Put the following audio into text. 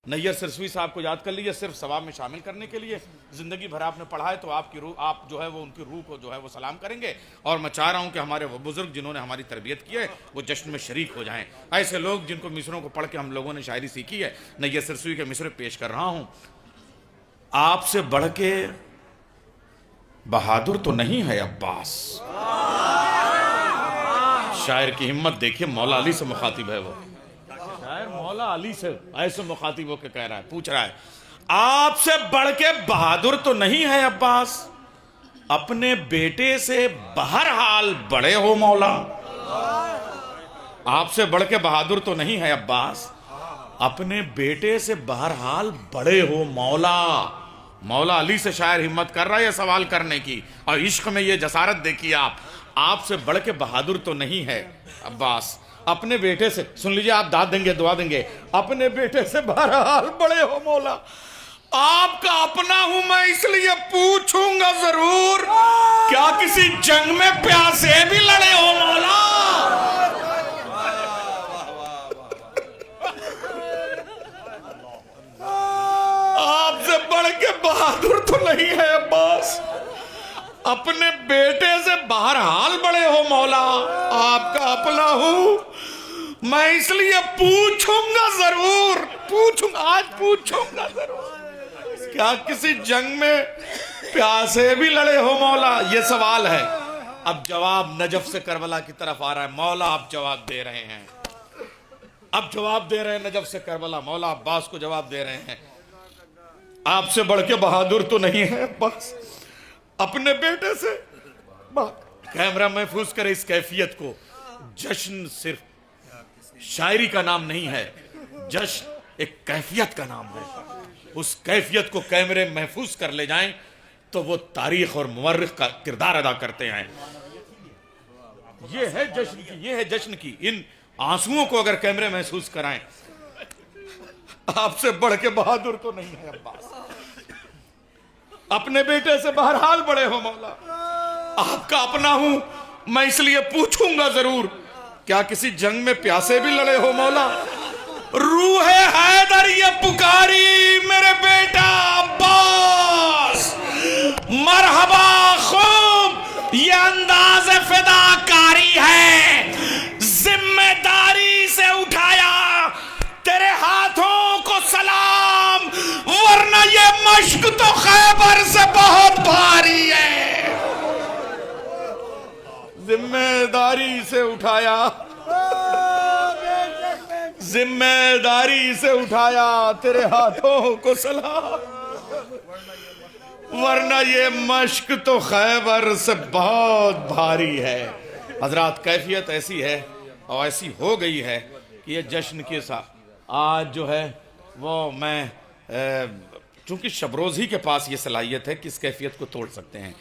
नैयर सिरसवी साहब को याद कर लीजिए, सिर्फ सवाब में शामिल करने के लिए। जिंदगी भर आपने पढ़ा है तो आपकी रूह, आप जो है वो उनकी रूह को जो है वो सलाम करेंगे। और मैं चाह रहा हूं कि हमारे वो बुजुर्ग जिन्होंने हमारी तरबियत की है वो जश्न में शरीक हो जाएं। ऐसे लोग जिनको मिसरों को पढ़ के हम लोगों ने शायरी सीखी है, नैयर सिरसवी के मिसरे पेश कर रहा हूं। आपसे बढ़ के बहादुर तो नहीं है अब्बास। शायर की हिम्मत देखिए, मौला अली से मुखातिब है वो। शायर मौला अली से ऐसे मुखातिब होकर कह रहा है, पूछ रहा है, आपसे बढ़ के बहादुर तो नहीं है अब्बास, अपने बेटे से बहरहाल बड़े हो मौला। आपसे बढ़ के बहादुर तो नहीं है अब्बास, अपने बेटे से बहरहाल बड़े हो मौला। मौला अली से शायर हिम्मत कर रहा है यह सवाल करने की, और इश्क में ये जसारत देखिए आप। आपसे बढ़ के बहादुर तो नहीं है अब्बास, अपने बेटे से, सुन लीजिए आप दाद देंगे दुआ देंगे, अपने बेटे से बहरहाल बड़े हो मौला। आपका अपना हूं मैं इसलिए पूछूंगा जरूर, क्या किसी जंग में प्यासे भी लड़े हो मौला। आपसे बढ़ के बहादुर तो नहीं है अब्बास, अपने बेटे से बहरहाल बड़े हो मौला। आपका अपना हूं मैं इसलिए पूछूंगा जरूर, पूछूंगा, आज पूछूंगा जरूर, क्या किसी जंग में प्यासे भी लड़े हो मौला। ये सवाल है। अब जवाब नजफ से करबला की तरफ आ रहा है। मौला आप जवाब दे रहे हैं, अब जवाब दे रहे हैं नजफ से करबला, मौला अब्बास को जवाब दे रहे हैं, आपसे बढ़ के बहादुर तो नहीं है अब्बास, अपने बेटे से। कैमरा महफूज करे इस कैफियत को। जश्न सिर्फ शायरी का नाम नहीं है, जश्न एक कैफियत का नाम है। उस कैफियत को कैमरे महफूज कर ले जाएं तो वो तारीख और मुवर्रिख का किरदार अदा करते हैं। ये है जश्न की, ये है जश्न की। इन आंसुओं को अगर कैमरे महसूस कराएं, आपसे बढ़ के बहादुर तो नहीं है अब्बास, अपने बेटे से बहरहाल बड़े हो मौला। आपका अपना हूं मैं इसलिए पूछूंगा जरूर, क्या किसी जंग में प्यासे भी लड़े हो मौला। रूह हैदर ये पुकारी मेरे बेटा अब्बास, मरहबा खूब ये अंदाज फिदाकारी है, जिम्मेदारी से उठाया तेरे हाथों को सलाम, वरना ये मश्क तो खैबर से बहुत भारी है। जिम्मेदारी से उठाया, जिम्मेदारी से उठाया तेरे हाथों को सलाम, वरना ये मश्क तो खैबर से बहुत भारी है। हजरात, कैफियत ऐसी है और ऐसी हो गई है कि ये जश्न के साथ आज जो है वो मैं चूंकि शबरोज़ी के पास ये सलाहियत है कि इस कैफियत को तोड़ सकते हैं।